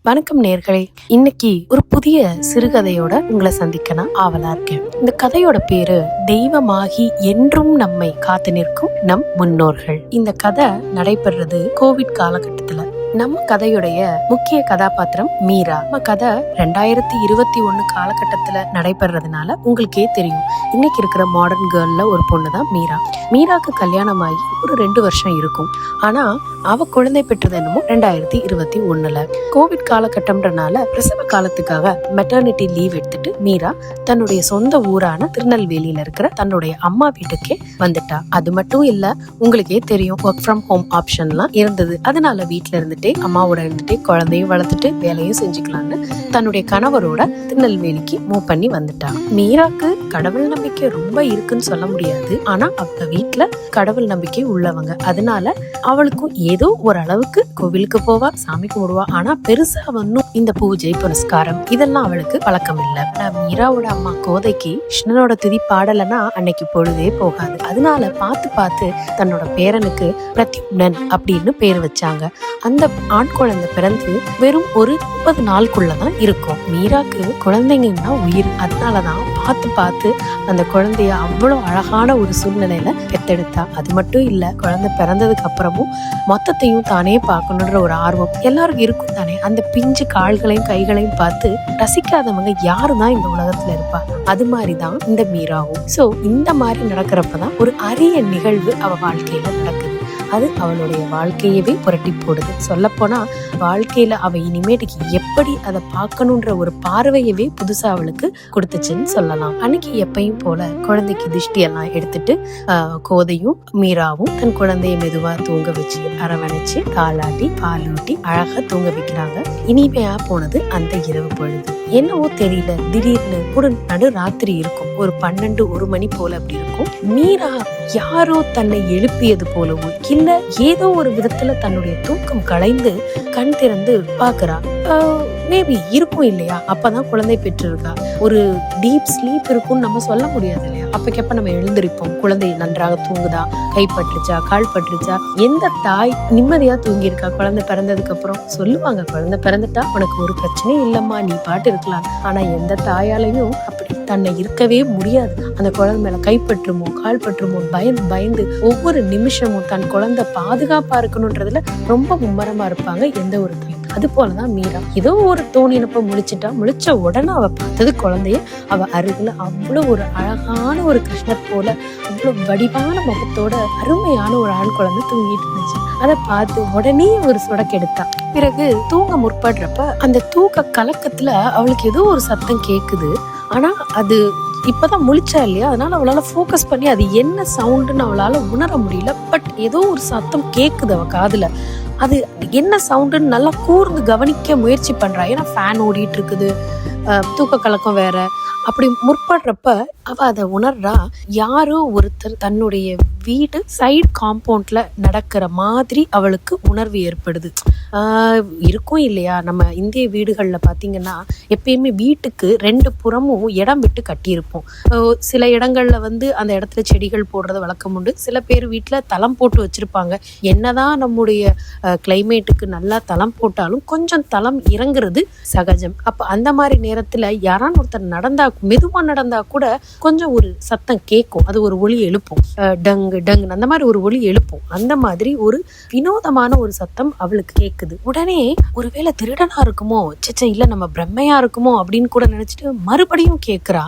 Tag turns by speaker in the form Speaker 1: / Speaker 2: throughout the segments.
Speaker 1: வணக்கம் நேர்களே. இன்னைக்கு ஒரு புதிய சிறுகதையோட உங்களை சந்திக்க நான் ஆவலா இருக்கேன். இந்த கதையோட பேரு தெய்வமாகி என்றும் நம்மை காத்து நிற்கும் நம் முன்னோர்கள். இந்த கதை நடைபெறது கோவிட் காலகட்டத்துல. நம்ம கதையுடைய முக்கிய கதாபாத்திரம் மீரா. நம்ம கதை 2021 காலகட்டத்துல நடைபெறதுனால உங்களுக்கே தெரியும், இன்னைக்கு இருக்கிற மாடர்ன் கேர்ள்ல ஒரு பொண்ணுதான் மீரா. மீராக்கு கல்யாணம் ஆகி ஒரு 2 வருஷம் இருக்கும். ஆனா அவ குழந்தை பெற்றது என்னமோ 2021. கோவிட் காலகட்டம்ன்றனால பிரசவ காலத்துக்காக மெட்டர்னிட்டி லீவ் எடுத்துட்டு மீரா தன்னுடைய சொந்த ஊரான திருநெல்வேலியில இருக்கிற தன்னுடைய அம்மா வீட்டுக்கே வந்துட்டா. அது மட்டும் இல்ல, உங்களுக்கே தெரியும், ஒர்க் ஃப்ரம் ஹோம் ஆப்ஷன்லாம் இருந்தது. அதனால வீட்டுல இருந்துட்டே அம்மாவோட இருந்துட்டே குழந்தையும் வளர்த்துட்டு வேலையும் செஞ்சுக்கலாம்னு தன்னுடைய கணவரோட திருநெல்வேலிக்கு மூவ் பண்ணி வந்துட்டா. மீராக்கு கடவுள் நம்பிக்கை ரொம்ப இருக்குன்னு சொல்ல முடியாது, ஆனா அவங்க வீட்டுல கடவுள் நம்பிக்கை உள்ளவங்க. அதனால அவளுக்கும் ஏதோ ஒரு அளவுக்கு கோவிலுக்கு போவா, சாமி கும்பிடுவா. ஆனா பெருசா ஒன்னும் இந்த பூஜை புனஸ்காரம் இதெல்லாம் அவளுக்கு பழக்கம் இல்லை. மீராவோட அம்மா கோதைக்கு கிருஷ்ணனோட துதி பாடலைன்னா அன்னைக்கு பொழுதே போகாது. அதனால பார்த்து பார்த்து தன்னோட பேரனுக்கு பிரத்யும்னன் அப்படின்னு பேர் வச்சாங்க. அந்த ஆண் குழந்தை பிறந்து வெறும் ஒரு 30 நாளுக்குள்ளதான் இருக்கும். மீராக்கு குழந்தைங்கன்னா உயிர். அதனாலதான் பார்த்து பார்த்து அந்த குழந்தைய அவ்வளவு அழகான ஒரு சூழ்நிலையில பெத்தெடுத்தா. அது மட்டும் இல்ல, குழந்தை பிறந்ததுக்கு அப்புறமும் மொத்தத்தையும் தானே பார்க்கணுன்ற ஒரு ஆர்வம் எல்லாருக்கும் இருக்கும் தானே. அந்த பிஞ்சு கால்களையும் கைகளையும் பார்த்து ரசிக்காதவங்க யாருதான் இந்த உலகத்துல இருப்பா. அது மாதிரிதான் இந்த மீராவும். சோ இந்த மாதிரி நடக்கிறப்பதான் ஒரு அரிய நிகழ்வு அவ வாழ்க்கையில நடக்குது. அது அவளுடைய வாழ்க்கையவே புரட்டி போடுது. சொல்ல போனா வாழ்க்கையில அவ இனிமேட்டுக்கு எப்படி அதை பார்க்கணுன்ற ஒரு பார்வையவே புதுசா அவளுக்கு கொடுத்துச்சுன்னு சொல்லலாம். அன்னைக்கு எப்பயும் போல குழந்தைக்கு திஷ்டி எல்லாம் எடுத்துட்டு கோதையும் மீராவும் தன் குழந்தைய மெதுவா தூங்க வச்சு அரவணைச்சு தாளாட்டி பாலூட்டி அழகா தூங்க வைக்கிறாங்க. இனிமையா போனது அந்த இரவு பொழுது. என்னவோ தெரியல, திடீர்னு ஒரு நடு ராத்திரி இருக்கும், ஒரு 12-1 மணி போல அப்படி இருக்கும். மீரா யாரோ தன்னை எழுப்பியது போலவோ இல்ல ஏதோ ஒரு விதத்துல தன்னுடைய தூக்கம் கலைந்து கண் திறந்து பாக்குறா. மேபி இருக்கும் இல்லையா, அப்பதான் குழந்தை பெற்றிருக்கா. ஒரு டீப் ஸ்லீப் இருக்கும்னு நம்ம சொல்ல முடியாது இல்லையா. அப்பக்கப்ப நம்ம எழுந்திருப்போம், குழந்தை நன்றாக தூங்குதா, கை பட்டுச்சா, கால் பட்டுச்சா, எந்த தாய் நிம்மதியா தூங்கி இருக்கா குழந்தை பிறந்ததுக்கு அப்புறம்? சொல்லுவாங்க, குழந்தை பிறந்துட்டா உனக்கு ஒரு பிரச்சனையும் இல்லம்மா, நீ பாட்டு இருக்கலாம். ஆனா எந்த தாயாலையும் அப்படி தன்னை இருக்கவே முடியாது. அந்த குழந்தை மேல கைப்பற்றுமோ கால் பற்றுமோ பயந்து பயந்து ஒவ்வொரு நிமிஷமும் தன் குழந்தை பாதுகாப்பா இருக்கணும்ன்றதுல ரொம்ப மும்மரமா இருப்பாங்க எந்த ஒரு தாய். அது போலதான் மீரா ஏதோ ஒரு தோணினப்ப முழிச்சிட்டா. முழிச்ச உடனே அவ பார்த்தது குழந்தைய. அவ அருகில அவ்வளவு ஒரு அழகான ஒரு கிருஷ்ணர் போல அவ்வளவு வடிவான முகத்தோட அருமையான ஒரு ஆண் குழந்தை தூங்கிட்டு இருந்துச்சு. அதை பார்த்து உடனே ஒரு சொடக்கெடுத்தா. பிறகு தூங்க முற்படுறப்ப அந்த தூக்க கலக்கத்துல அவளுக்கு ஏதோ ஒரு சத்தம் கேக்குது. ஆனா அது இப்பதான் முழிச்சா இல்லையா, அதனால அவளால போக்கஸ் பண்ணி அது என்ன சவுண்டுன்னு அவளால உணர முடியல. பட் ஏதோ ஒரு சத்தம் கேக்குது அவ காதுல. அது என்ன சவுண்டுன்னு நல்லா கூர்ந்து கவனிக்க முயற்சி பண்றா. ஏன்னா ஃபேன் ஓடிட்டு இருக்குது, தூக்க கலக்கம் வேற. அப்படி முற்படுறப்ப அவ அதை உணர்றா, யாரோ ஒருத்தர் தன்னுடைய வீடு சைடு காம்பவுண்ட்ல நடக்கிற மாதிரி அவளுக்கு உணர்வு ஏற்படுது. இருக்கும் இல்லையா, நம்ம இந்திய வீடுகள்ல பாத்தீங்கன்னா எப்பயுமே வீட்டுக்கு 2 புறமும் இடம் விட்டு கட்டியிருப்போம். சில இடங்கள்ல அந்த இடத்துல செடிகள் போடுறது வழக்கம் உண்டு. சில பேர் வீட்டுல தளம் போட்டு வச்சிருப்பாங்க. என்னதான் நம்முடைய கிளைமேட்டுக்கு நல்லா தளம் போட்டாலும் கொஞ்சம் தளம் இறங்குறது சகஜம். அப்ப அந்த மாதிரி நேரத்துல யாரான ஒருத்தர் மெதுவா நடந்தா கூட கொஞ்சம் ஒரு சத்தம் கேட்கும். அது ஒரு ஒலி எழுப்பும், டங்கு டங்கு அந்த மாதிரி ஒரு ஒலி எழுப்பும். அந்த மாதிரி ஒரு வினோதமான ஒரு சத்தம் அவளுக்கு கேக்குது. உடனே ஒருவேளை திருடனா இருக்குமோ, இல்ல நம்ம பிரம்மையா இருக்குமோ அப்படின்னு கூட நினைச்சிட்டு மறுபடியும் கேக்குறா.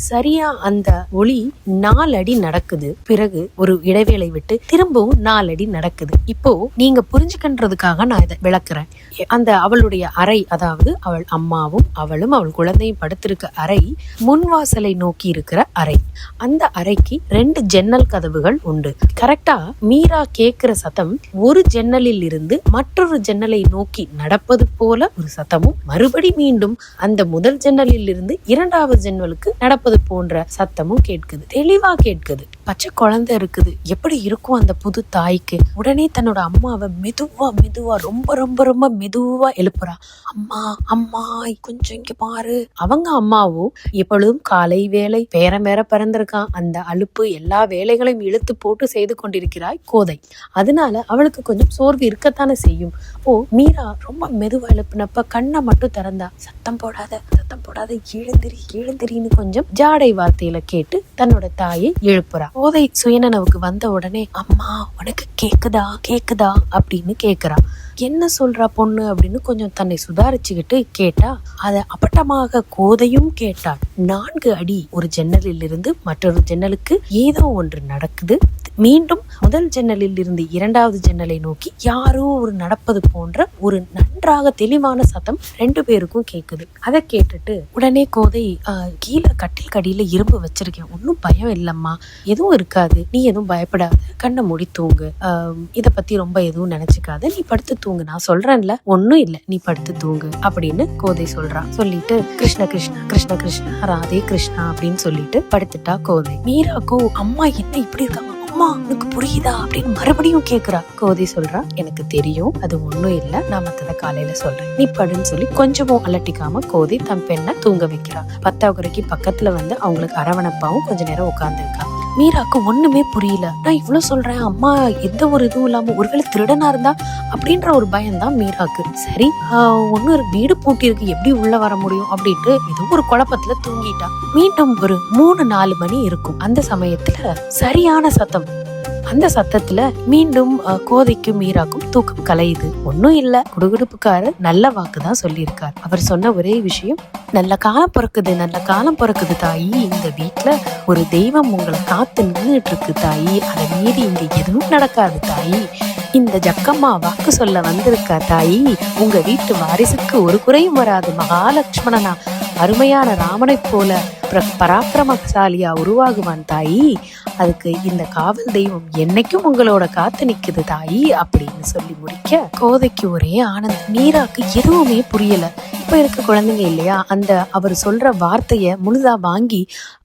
Speaker 1: சரியா அந்த ஒலி 4 அடி நடக்குது. பிறகு ஒரு இடைவேளை விட்டு திரும்பவும் 4 அடி நடக்குது. இப்போ நீங்க புரிஞ்சுக்கின்றதுக்காக நான் இதை விளக்குறேன். அந்த அவளுடைய அறை, அதாவது அவள் அம்மாவும் அவளும் அவள் குழந்தையும் படுத்திருக்க அறை முன்வாசலை நோக்கி இருக்கிற அறை. அந்த அறைக்கு 2 ஜன்னல் கதவுகள் உண்டு. கரெக்டா மீரா கேட்கிற சத்தம் ஒரு ஜன்னலில் இருந்து மற்றொரு ஜன்னலை நோக்கி நடப்பது போல ஒரு சத்தமும், மறுபடி மீண்டும் அந்த முதல் ஜன்னலில் இருந்து 2வது ஜன்னலுக்கு நடப்பது போன்ற சத்தமும் கேட்குது. தெளிவா கேட்குது. பச்சை குழந்தை இருக்குது, எப்படி இருக்கும் அந்த புது தாய்க்கு? உடனே தன்னோட அம்மாவை மெதுவா மெதுவா ரொம்ப ரொம்ப ரொம்ப மெதுவா எழுப்புறா. அம்மா அம்மா கொஞ்சம் இங்க பாரு. அவங்க அம்மாவும் எப்பொழுதும் காலை வேலை பேர பிறந்திருக்கான். அந்த அலுப்பு எல்லா வேலைகளையும் இழுத்து போட்டு செய்து கொண்டிருக்கிறாய் கோதை. அதனால அவளுக்கு கொஞ்சம் சோர்வு இருக்கத்தானே செய்யும். மீரா ரொம்ப மெதுவா எழுப்பினப்ப கண்ணை மட்டும் திறந்தா. சத்தம் போடாத, எழுந்திரி எழுந்திரின்னு கொஞ்சம் ஜாடை வார்த்தையில கேட்டு தன்னோட தாயை எழுப்புறா. கோதை சுயநனவுக்கு வந்த உடனே, அம்மா உனக்கு கேக்குதா அப்படின்னு கேக்குறா. என்ன சொல்றா பொண்ணு அப்படின்னு கொஞ்சம் தன்னை சுதாரிச்சுக்கிட்டு கேட்டா, அத அப்பட்டமாக கோதையும் கேட்டாள். 4 அடி ஒரு ஜன்னலில் இருந்து மற்றொரு ஜன்னலுக்கு ஏதோ ஒன்று நடக்குது. மீண்டும் முதல் ஜன்னலில் இருந்து 2வது ஜன்னலை நோக்கி யாரோ ஒரு நடப்பது போன்ற ஒரு நன்றாக தெளிவான சத்தம் 2 பேருக்கும் கேக்குது. அதை கேட்டுட்டு உடனே கோதை, கீழே கட்டில் கடியில இரும்பு வச்சிருக்கேன், ஒன்னும் பயம் இல்லம்மா, எதுவும் இருக்காது, நீ எதுவும் பயப்படாத, கண்ணை மூடி தூங்கு, இத பத்தி ரொம்ப எதுவும் நினைச்சுக்காத, நீ படுத்து தூங்கு, நான் சொல்றேன்ல ஒன்னும் இல்ல, நீ படுத்து தூங்கு அப்படின்னு கோதை சொல்றா. சொல்லிட்டு கிருஷ்ண கிருஷ்ணா கிருஷ்ண கிருஷ்ணா ராதே கிருஷ்ணா அப்படின்னு சொல்லிட்டு படுத்துட்டா கோதை. மீராக்கோ அம்மா என்ன இப்படி இருக்காங்க, அம்மா உனக்கு புரியுதா அப்படின்னு மறுபடியும் கேக்குறா. கோதை சொல்றா, எனக்கு தெரியும், அது ஒண்ணும் இல்ல, நான் மத்தத காலையில சொல்றேன், நீ படுன்னு சொல்லி கொஞ்சமும் அலட்டிக்காம கோதை தன் பெண்ணை தூங்க வைக்கிறா. 10வது பக்கத்துல வந்து அவங்களுக்கு அரவணைப்பாவும் கொஞ்ச நேரம் உட்கார்ந்துருக்கா. மீராக்கு ஒண்ணுமே புரியல. நான் இவ்வளவு சொல்றேன், அம்மா எந்த ஒரு இதுவும் இல்லாம ஒருவேளை திருடனா இருந்தா அப்படின்ற ஒரு பயம் தான் மீராக்கு. சரி, ஒன்னு வீடு பூட்டி இருக்கு, எப்படி உள்ள வர முடியும் அப்படின்ட்டு ஏதோ ஒரு குழப்பத்துல தூங்கிட்டா. மீண்டும் ஒரு 3-4 மணி இருக்கும். அந்த சமயத்துல சரியான சத்தம். அந்த சத்தத்துல மீண்டும் கோதைக்கும் மீராக்கும் தூக்கம் கலையுது. ஒன்னும் இல்ல, குடுகுடுப்புக்காரர் நல்ல வாக்குதான் சொல்லியிருக்கார். அவர் சொன்ன ஒரே விஷயம், நல்ல காலம் பிறக்குது தாயி, இந்த வீட்டுல ஒரு தெய்வம் உங்களை காத்து நின்றுட்டு இருக்கு தாயி, அதை மீறி இங்க எதுவும் நடக்காது தாயி, இந்த ஜக்கம்மா வாக்கு சொல்ல வந்திருக்கா தாயி, உங்க வீட்டு வாரிசுக்கு ஒரு குறையும் வராது, மகாலட்சுமணனா அருமையான ராமனை போல பராக்கிரமசாலியா உருவாகுவான் தாயி, அதுக்கு இந்த காவல் தெய்வம் என்னைக்கும் உங்களோட காத்து நிக்குது தாயி அப்படின்னு சொல்லி முடிக்க கோதைக்கு ஒரே ஆனந்தம். மீராக்கு எதுவுமே புரியல. இப்ப இருக்க குழந்தைங்க இல்லையா, அந்த அவர் சொல்ற வார்த்தைய முழுதா வாங்கி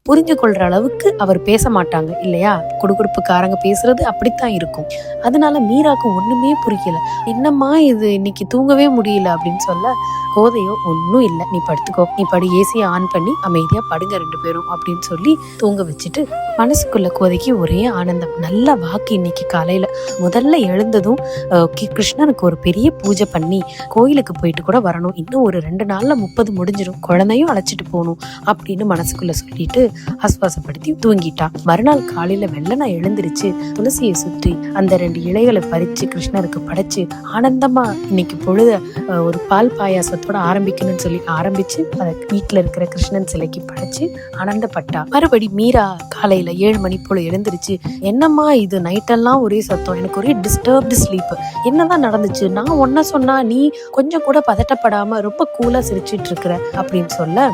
Speaker 1: புரிஞ்சு கொள்ற அளவுக்கு அவர் பேச மாட்டாங்க இல்லையா, குடுகுடுப்புக்காரங்க பேசுறது அப்படித்தான் இருக்கும். அதனால மீராக்கு ஒண்ணுமே புரியல. என்னம்மா இது, இன்னைக்கு தூங்கவே முடியல அப்படின்னு சொல்ல, கோதையோ ஒன்னும் இல்லை, நீ படுத்துக்கோ, நீ படி, ஏசியை ஆன் பண்ணி அமைதியா படுங்க 2 பேரும் அப்படின்னு சொல்லி தூங்க வச்சுட்டு மனசுக்குள்ள கோதைக்கு ஒரே ஆனந்தம். நல்ல வாக்கு. இன்னைக்கு காலையில முதல்ல எழுந்ததும் கிருஷ்ணனுக்கு ஒரு பெரிய பூஜை பண்ணி கோயிலுக்கு போயிட்டு கூட வரணும், இன்னும் ஒரு 2 நாள்ல 30 முடிஞ்சிடும், குழந்தையும் அழைச்சிட்டு போகணும் அப்படின்னு மனசுக்குள்ள சொல்லிட்டு ஆஸ்வாசப்படுத்தி தூங்கிட்டா. மறுநாள் காலையில வெள்ளனா எழுந்திருச்சு துளசியை சுற்றி அந்த 2 இலைகளை பறிச்சு கிருஷ்ணருக்கு படைச்சு ஆனந்தமா இன்னைக்கு பொழுத ஒரு பால் பாயாசத்தோட ஆரம்பிக்கணும்னு சொல்லி ஆரம்பிச்சு அதை வீட்டுல இருக்கிற கிருஷ்ணன் சிலைக்கு படைச்சு ஆனந்தப்பட்டா. மறுபடி மீரா காலையில 7 மணி போல எழுந்திருச்சு, என்னம்மா இது நைட்டெல்லாம் ஒரே சத்தம், எனக்கு ஒரே டிஸ்டர்ப்டு ஸ்லீப், என்னதான் நடந்துச்சு, நான் ஒன்ன சொன்னா நீ கொஞ்சம் கூட பதட்டப்படாம ரொம்ப கூலா சிரிச்சிட்டு இருக்கிற அப்படின்னு சொல்ல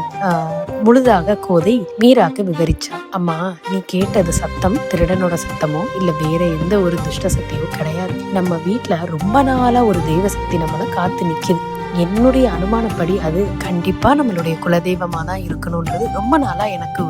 Speaker 1: முழுதாக கோதை மீராக்கு விவரிச்சா. அம்மா, நீ கேட்டது சத்தம் திருடனோட சத்தமோ இல்ல வேற எந்த ஒரு துஷ்ட சக்தியோ கிடையாது. நம்ம வீட்டுல ரொம்ப நாளா ஒரு தெய்வ சக்தி நம்மள காத்து நிக்குது. என்னுடைய அனுமானப்படி அது கண்டிப்பா நம்மளுடைய குலதெய்வமா தான் இருக்கணும்ன்றது ரொம்ப நாளா எனக்கு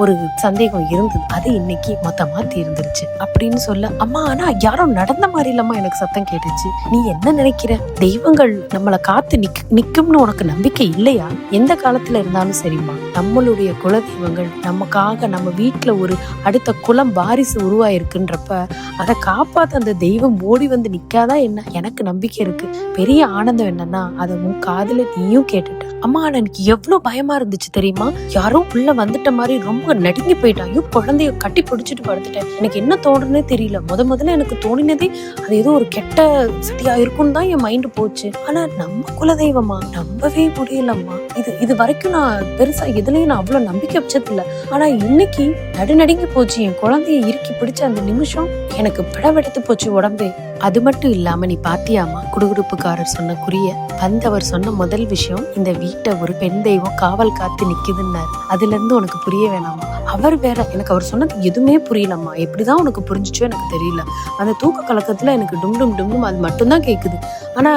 Speaker 1: ஒரு சந்தேகம் இருந்தது. அது இன்னைக்கு மொத்தமா தீர்ந்துருச்சு அப்படின்னு சொல்ல, அம்மா ஆனா யாரும் நடந்த மாதிரி இல்லம்மா எனக்கு சத்தம் கேட்டுச்சு, நீ என்ன நினைக்கிற, தெய்வங்கள் நம்மளை காத்து நிக்கும்னு உனக்கு நம்பிக்கை இல்லையா? எந்த காலத்துல இருந்தாலும் சரிம்மா, நம்மளுடைய குலதெய்வங்கள் நமக்காக நம்ம வீட்டுல ஒரு அடுத்த குலம் வாரிசு உருவாயிருக்குன்றப்ப அதை காப்பாத்த அந்த தெய்வம் ஓடி வந்து நிக்காதா என்ன? எனக்கு நம்பிக்கை இருக்கு. பெரிய ஆனந்தம் என்னன்னா, அதை உன் காதுல நீயும் கேட்டுட்ட. அம்மா, எனக்கு எவ்வளவு பயமா இருந்துச்சு தெரியுமா, யாரோ உள்ள வந்துட்ட மாதிரி ரொம்ப நடுங்கி போயிட்டான். ஐயோ, குழந்தைய கட்டி பிடிச்சிட்டு படுத்துட்டேன். எனக்கு என்ன தோணுன்னே தெரியல. முதல்ல எனக்கு தோணினதே அது ஏதோ ஒரு கெட்ட சக்தியா இருக்கும்னு தான் என் மைண்டு போச்சு. ஆனா நம்ம குலதெய்வமா, நம்பவே முடியலம்மா. இது வரைக்கும் நான் பெருசா எதுலயும் நான் அவ்வளவு நம்பிக்கை வச்சதில்ல. ஆனா இன்னைக்கு நடுநடுங்கி போச்சு. என் குழந்தைய இறுக்கி பிடிச்ச அந்த நிமிஷம் எனக்கு படவெடுத்து போச்சு உடம்பே. அது மட்டும் இல்லாம நீ பாத்தியாமா, குடுகுடுப்புக்காரர் சொன்ன குறிய வந்தவர் சொன்ன முதல் விஷயம், இந்த வீட்டை ஒரு பெண் தெய்வம் காவல் காத்து நிக்குதுன்னாரு. அதுல இருந்து உனக்கு புரிய வேணாமா? அவர் வேற, எனக்கு அவர் சொன்னது எதுவுமே புரியலம்மா. எப்படிதான் உனக்கு புரிஞ்சிச்சோ எனக்கு தெரியல. அந்த தூக்க கலக்கத்துல எனக்கு டும் அது மட்டும்தான் கேக்குது. ஆனா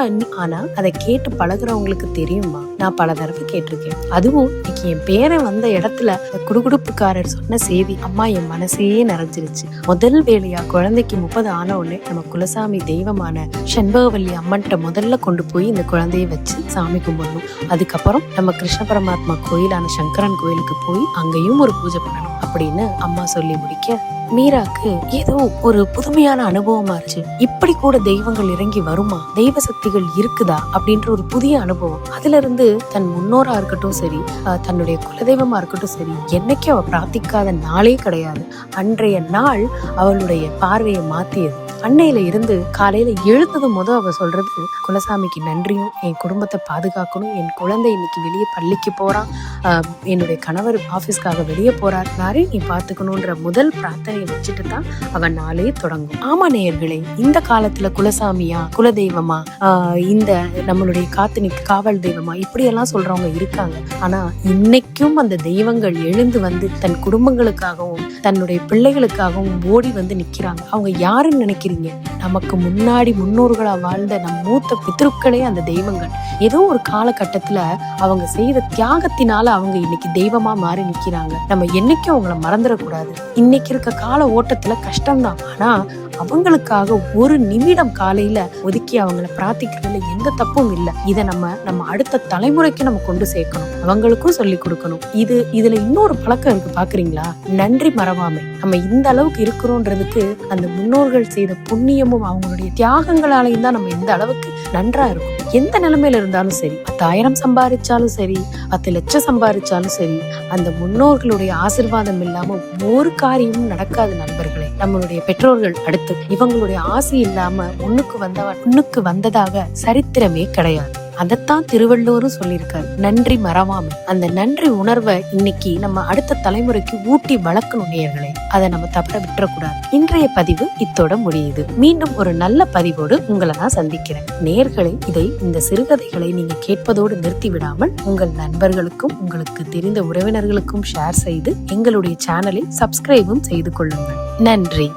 Speaker 1: அதை கேட்டு பழகுறவங்களுக்கு தெரியுமா, நான் பல தடவை கேட்டிருக்கேன். அதுவும் இன்னைக்கு என் பேரன் வந்த இடத்துல குடுகுடுப்புக்காரர் சொன்ன செய்தி, அம்மா என் மனசையே நிறைஞ்சிருச்சு. முதல் வேலையா குழந்தைக்கு 30 ஆன உடனே நம்ம குலசாமி தெய்வமான செண்பகவல்லி அம்மன்ட்ட முதல்ல கொண்டு போய் இந்த குழந்தைய வச்சு சாமி கும்பிடணும். அதுக்கப்புறம் நம்ம கிருஷ்ண பரமாத்மா கோயிலான சங்கரன் கோயிலுக்கு போய் அங்கேயும் ஒரு பூஜை பண்ணணும். அப்படின்னு அம்மா சொல்லி முடிக்க மீராக்கு ஏதோ ஒரு புதுமையான அனுபவமா இருந்துச்சு. இப்படி கூட தெய்வங்கள் இறங்கி வருமா, தெய்வ சக்திகள் இருக்குதா அப்படின்ற ஒரு புதிய அனுபவம். அதுல இருந்து தன் முன்னோரா இருக்கட்டும் சரி, தன்னுடைய குலதெய்வமா இருக்கட்டும் சரி, என்னைக்கும் அவ பிரார்த்திக்காத நாளே கிடையாது. அன்றைய நாள் அவளுடைய பார்வையை மாத்தியது. அன்னையில இருந்து காலையில எழுந்ததும் அவ சொல்றது, குலசாமிக்கு நன்றியும், என் குடும்பத்தை பாதுகாக்கணும், என் குழந்தை இன்னைக்கு வெளியே பள்ளிக்கு போறான், என்னுடைய கணவர் ஆபீஸ்க்காக வெளியே போறார், யாரையும் நீ பாத்துக்கணும்ன்ற முதல் பிரார்த்தனையை வச்சுட்டு தான் அவன் நாளே தொடங்கும். ஆமா நேயர்களே, இந்த காலத்துல குலசாமியா, குலதெய்வமா, இந்த நம்மளுடைய காவல் தெய்வமா இப்படி எல்லாம் சொல்றவங்க இருக்காங்க. ஆனா இன்னைக்கும் அந்த தெய்வங்கள் எழுந்து வந்து தன் குடும்பங்களுக்காகவும் தன்னுடைய பிள்ளைகளுக்காகவும் ஓடி வந்து நிக்கிறாங்க. அவங்க யாருன்னு நினைக்கிறீங்க? நமக்கு முன்னாடி முன்னோர்களா வாழ்ந்த நம் மூத்த பித்ருக்களே அந்த தெய்வங்கள். ஏதோ ஒரு காலகட்டத்துல அவங்க செய்த தியாகத்தினால அவங்க இன்னைக்கு தெய்வமா மாறி நிக்கிறாங்க. நம்ம என்னைக்கும் அவங்கள மறந்துடக்கூடாது. இன்னைக்கு இருக்க கால ஓட்டத்துல கஷ்டம்தான், ஆனா அவங்களுக்காக ஒரு நிமிடம் காலையில ஒதுக்கி அவங்கள பிரார்த்திக்கிறதுல எந்த தப்பும் இல்லை. இதை நம்ம அடுத்த தலைமுறைக்கு நம்ம கொண்டு சேர்க்கணும், அவங்களுக்கும் சொல்லி கொடுக்கணும். இதுல இன்னொரு பழக்கம் இருக்கு, பாக்குறீங்களா? நன்றி மறவாமை. நம்ம இந்த அளவுக்கு இருக்கிறோன்றதுக்கு அந்த முன்னோர்கள் செய்த புண்ணியமும் அவங்களுடைய தியாகங்களாலையும் தான் நம்ம இந்த அளவுக்கு நன்றா இருக்கும். எந்த நிலைமையில இருந்தாலும் சரி, 10,000 சம்பாதிச்சாலும் சரி, 10 லட்சம் சம்பாதிச்சாலும் சரி, அந்த முன்னோர்களுடைய ஆசீர்வாதம் இல்லாம ஒரு காரியமும் நடக்காது நண்பர்களே. நம்மளுடைய பெற்றோர்கள் அடுத்து இவங்களுடைய ஆசை இல்லாம முன்னுக்கு வந்ததாக சரித்திரமே கிடையாது. அதைத்தான் திருவள்ளுவரும் சொல்லியிருக்காரு, நன்றி மறவாமை. அந்த நன்றி உணர்வை இன்னைக்கு நம்ம அடுத்த தலைமுறைக்கு ஊட்டி வளர்க்கணும் நேயர்களே. அதை நம்ம தவற விட்டுறக்கூடாது. இன்றைய பதிவு இத்தோட முடியுது. மீண்டும் ஒரு நல்ல பதிவோடு உங்களை நான் சந்திக்கிறேன். நேயர்களே, இந்த சிறுகதைகளை நீங்க கேட்பதோடு நிறுத்தி விடாமல் உங்கள் நண்பர்களுக்கும் உங்களுக்கு தெரிந்த உறவினர்களுக்கும் ஷேர் செய்து எங்களுடைய சேனலை சப்ஸ்கிரைபும் செய்து கொள்ளுங்கள். நன்றி.